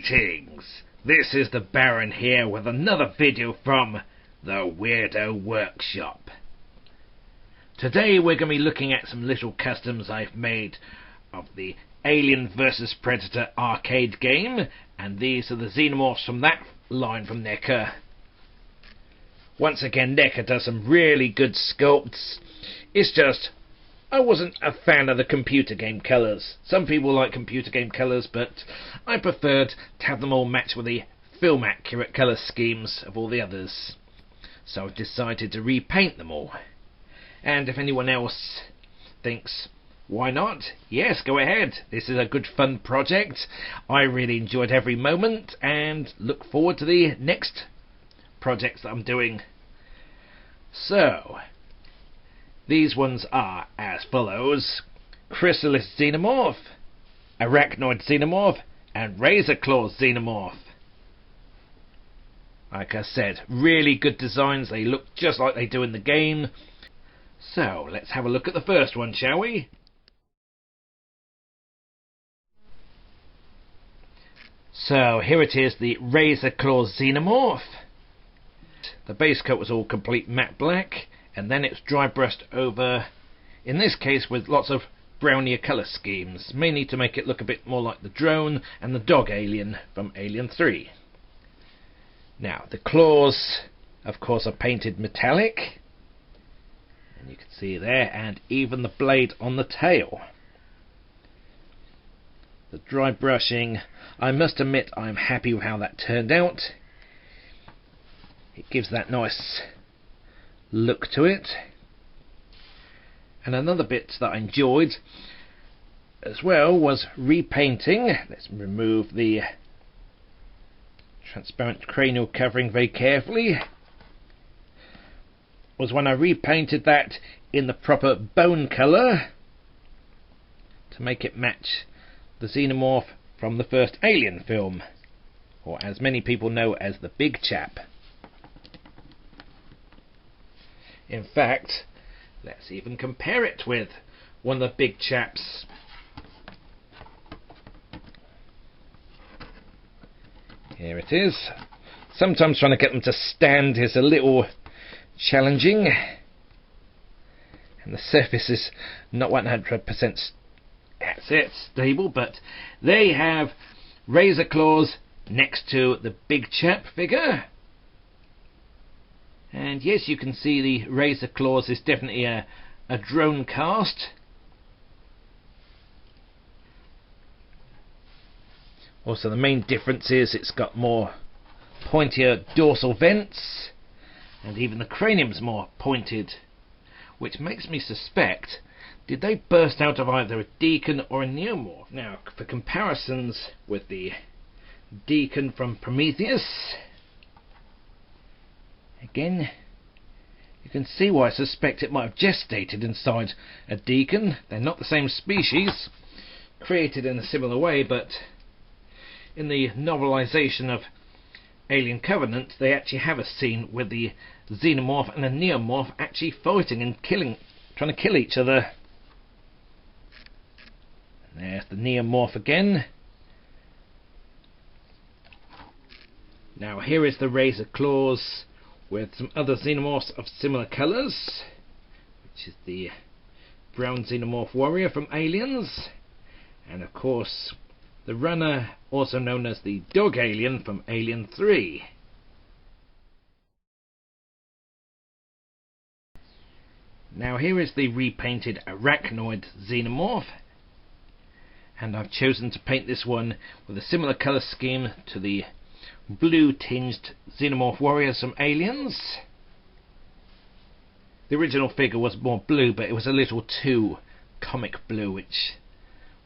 Greetings! This is the Baron here with another video from the Weirdo Workshop. Today we're going to be looking at some little customs I've made of the Alien vs Predator arcade game, and these are the Xenomorphs from that line from Neca. Once again, Neca does some really good sculpts. It's just, I wasn't a fan of the computer game colours. Some people like computer game colours, but I preferred to have them all match with the film accurate colour schemes of all the others. So I've decided to repaint them all. And if anyone else thinks, why not? Yes, go ahead. This is a good fun project. I really enjoyed every moment and look forward to the next projects that I'm doing. So, these ones are as follows: Chrysalis Xenomorph, Arachnoid Xenomorph, and Razor Claw Xenomorph. Like I said, really good designs. They look just like they do in the game. So, let's have a look at the first one, shall we? So, here it is, the Razor Claw Xenomorph. The base coat was all complete matte black, and then it's dry brushed over, in this case with lots of brownier colour schemes, mainly to make it look a bit more like the drone and the dog alien from Alien 3. Now, the claws, of course, are painted metallic, and you can see there, and even the blade on the tail. The dry brushing, I must admit I'm happy with how that turned out. It gives that nice look to it. And another bit that I enjoyed as well was repainting. Let's remove the transparent cranial covering very carefully. Was when I repainted that in the proper bone colour to make it match the Xenomorph from the first Alien film, or as many people know as the big chap. In fact, let's even compare it with one of the big chaps. Here it is. Sometimes trying to get them to stand is a little challenging, and the surface is not 100% stable, but they have razor claws next to the big chap figure. And yes, you can see the razor claws is definitely a drone cast. Also, the main difference is it's got more pointier dorsal vents, and even the cranium's more pointed, which makes me suspect, did they burst out of either a Deacon or a Xenomorph? Now, for comparisons with the Deacon from Prometheus, again, you can see why I suspect it might have gestated inside a Deacon. They're not the same species, created in a similar way, but in the novelization of Alien Covenant, they actually have a scene with the Xenomorph and the Neomorph actually fighting and trying to kill each other. And there's the Neomorph again. Now here is the razor claws with some other Xenomorphs of similar colours, which is the brown Xenomorph warrior from Aliens, and of course the runner, also known as the dog alien from Alien 3. Now here is the repainted Arachnoid Xenomorph, and I've chosen to paint this one with a similar colour scheme to the blue tinged Xenomorph warriors from Aliens. The original figure was more blue, but it was a little too comic blue, which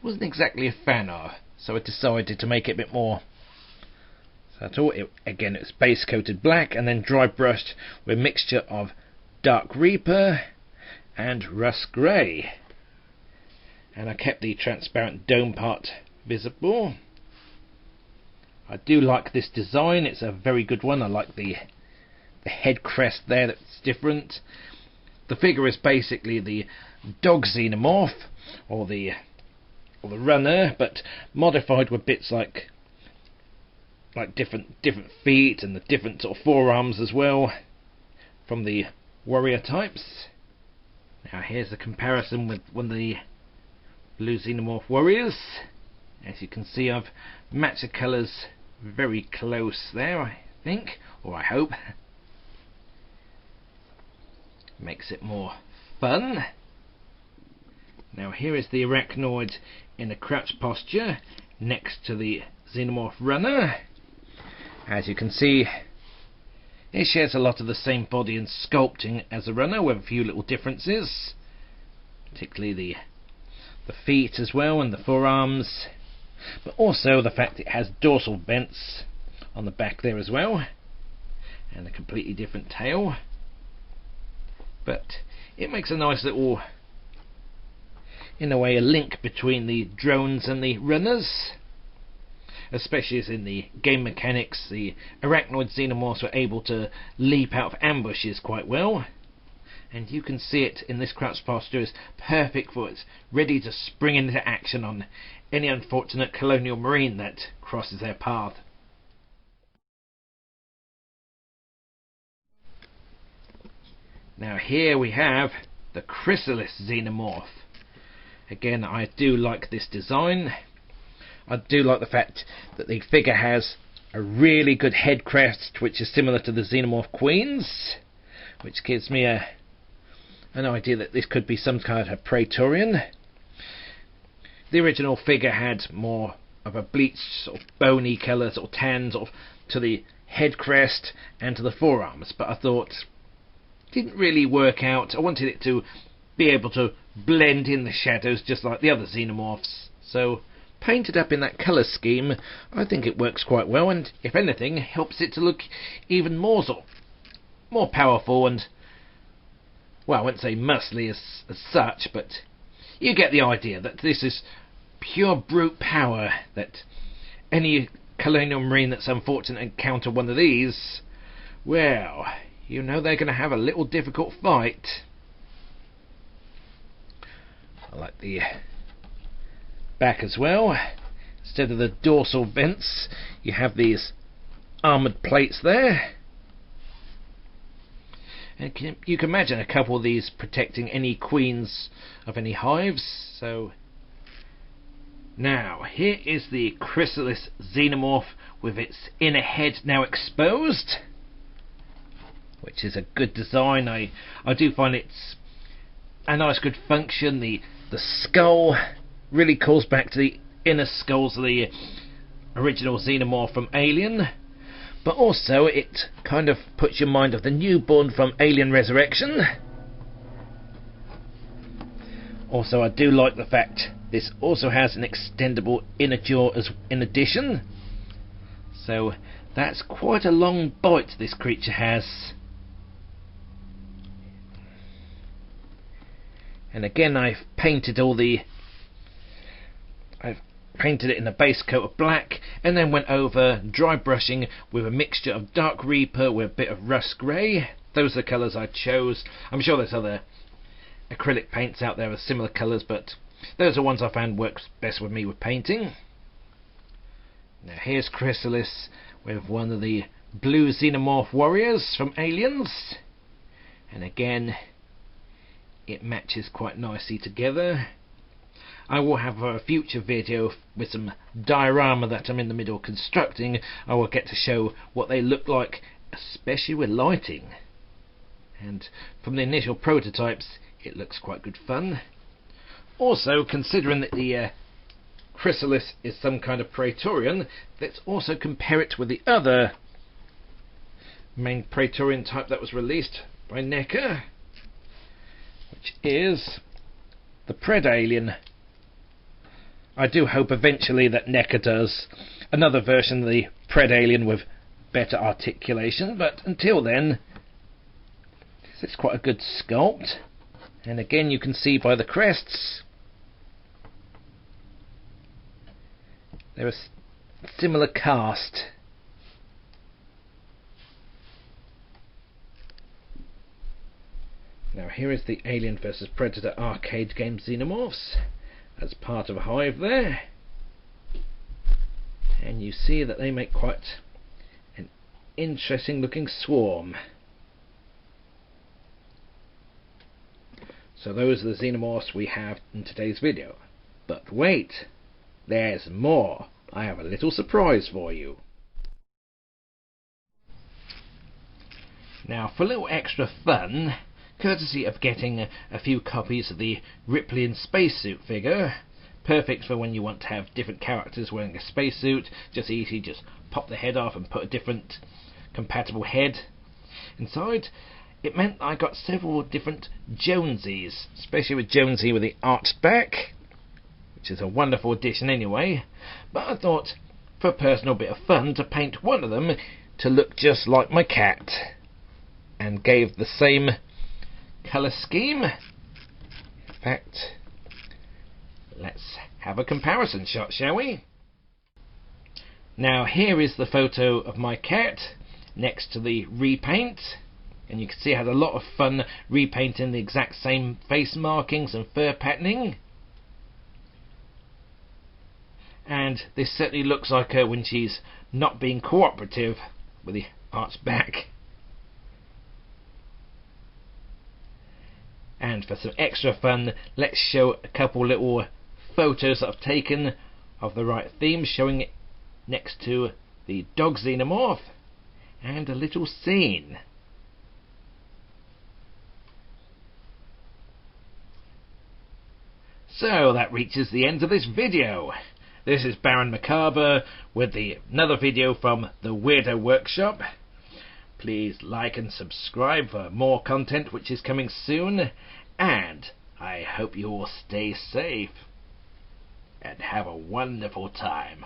I wasn't exactly a fan of, so I decided to make it a bit more. So I thought again it's base coated black and then dry brushed with a mixture of dark Reaper and rust grey, and I kept the transparent dome part visible. I do like this design, it's a very good one. I like the head crest there, that's different. The figure is basically the dog Xenomorph, or the runner, but modified with bits like like different feet and the different sort of forearms as well from the warrior types. Now here's a comparison with one of the blue Xenomorph warriors. As you can see, I've matched the colours very close there, I think, or I hope. Makes it more fun. Now here is the arachnoid in a crouch posture next to the Xenomorph runner. As you can see, it shares a lot of the same body and sculpting as the runner, with a few little differences, particularly the feet as well and the forearms, but also the fact it has dorsal vents on the back there as well, and a completely different tail. But it makes a nice little, in a way, a link between the drones and the runners, especially as in the game mechanics the arachnoid Xenomorphs were able to leap out of ambushes quite well, and you can see it in this crouch posture is perfect for it, ready to spring into action on any unfortunate colonial marine that crosses their path. Now here we have the Chrysalis Xenomorph. Again, I do like this design. I do like the fact that the figure has a really good head crest, which is similar to the Xenomorph Queens, which gives me an idea that this could be some kind of Praetorian. The original figure had more of a bleached, sort of bony colour, sort of tan, sort of to the head crest and to the forearms, but I thought didn't really work out. I wanted it to be able to blend in the shadows just like the other Xenomorphs, so painted up in that colour scheme, I think it works quite well, and if anything helps it to look even more powerful and, well, I wouldn't say muscly as such, but you get the idea that this is pure brute power, that any colonial marine that's unfortunate to encounter one of these, well, you know they're going to have a little difficult fight. I like the back as well. Instead of the dorsal vents, you have these armoured plates there. And you can imagine a couple of these protecting any queens of any hives. So now here is the Chrysalis Xenomorph with its inner head now exposed, which is a good design. I do find it's a nice good function. The skull really calls back to the inner skulls of the original Xenomorph from Alien, but also it kind of puts your mind of the newborn from Alien Resurrection. Also, I do like the fact this also has an extendable inner jaw as in addition, so that's quite a long bite this creature has. And again, I've painted it in a base coat of black, and then went over dry brushing with a mixture of dark Reaper with a bit of rust grey. Those are the colours I chose. I'm sure there's other acrylic paints out there with similar colours, but those are ones I found works best with me with painting. Now here's Chrysalis with one of the blue Xenomorph warriors from Aliens, and again it matches quite nicely together. I will have a future video with some diorama that I'm in the middle of constructing. I will get to show what they look like, especially with lighting. And from the initial prototypes, it looks quite good fun. Also, considering that the Chrysalis is some kind of Praetorian, let's also compare it with the other main Praetorian type that was released by Neca, which is the Predalien. I do hope eventually that Neca does another version of the Predalien with better articulation, but until then, it's quite a good sculpt. And again, you can see by the crests, they're a similar cast. Now here is the Alien vs Predator arcade game Xenomorphs as part of a hive there, and you see that they make quite interesting looking swarm. So those are the Xenomorphs we have in today's video. But wait, there's more. I have a little surprise for you. Now, for a little extra fun, courtesy of getting a few copies of the Ripley and spacesuit figure, perfect for when you want to have different characters wearing a spacesuit, just easy, just pop the head off and put a different compatible head inside. It meant I got several different Jonesies, especially with Jonesy with the arched back, which is a wonderful addition anyway, but I thought for a personal bit of fun to paint one of them to look just like my cat, and gave the same colour scheme. In fact, let's have a comparison shot, shall we? Now here is the photo of my cat next to the repaint, and you can see I had a lot of fun repainting the exact same face markings and fur patterning. And this certainly looks like her when she's not being cooperative with the arched back. And for some extra fun, let's show a couple little photos that I've taken of the right theme, showing it next to the dog Xenomorph, and a little scene. So that reaches the end of this video. This is Baron Makabre with another video from the Weirdo Workshop. Please like and subscribe for more content which is coming soon, and I hope you all stay safe and have a wonderful time.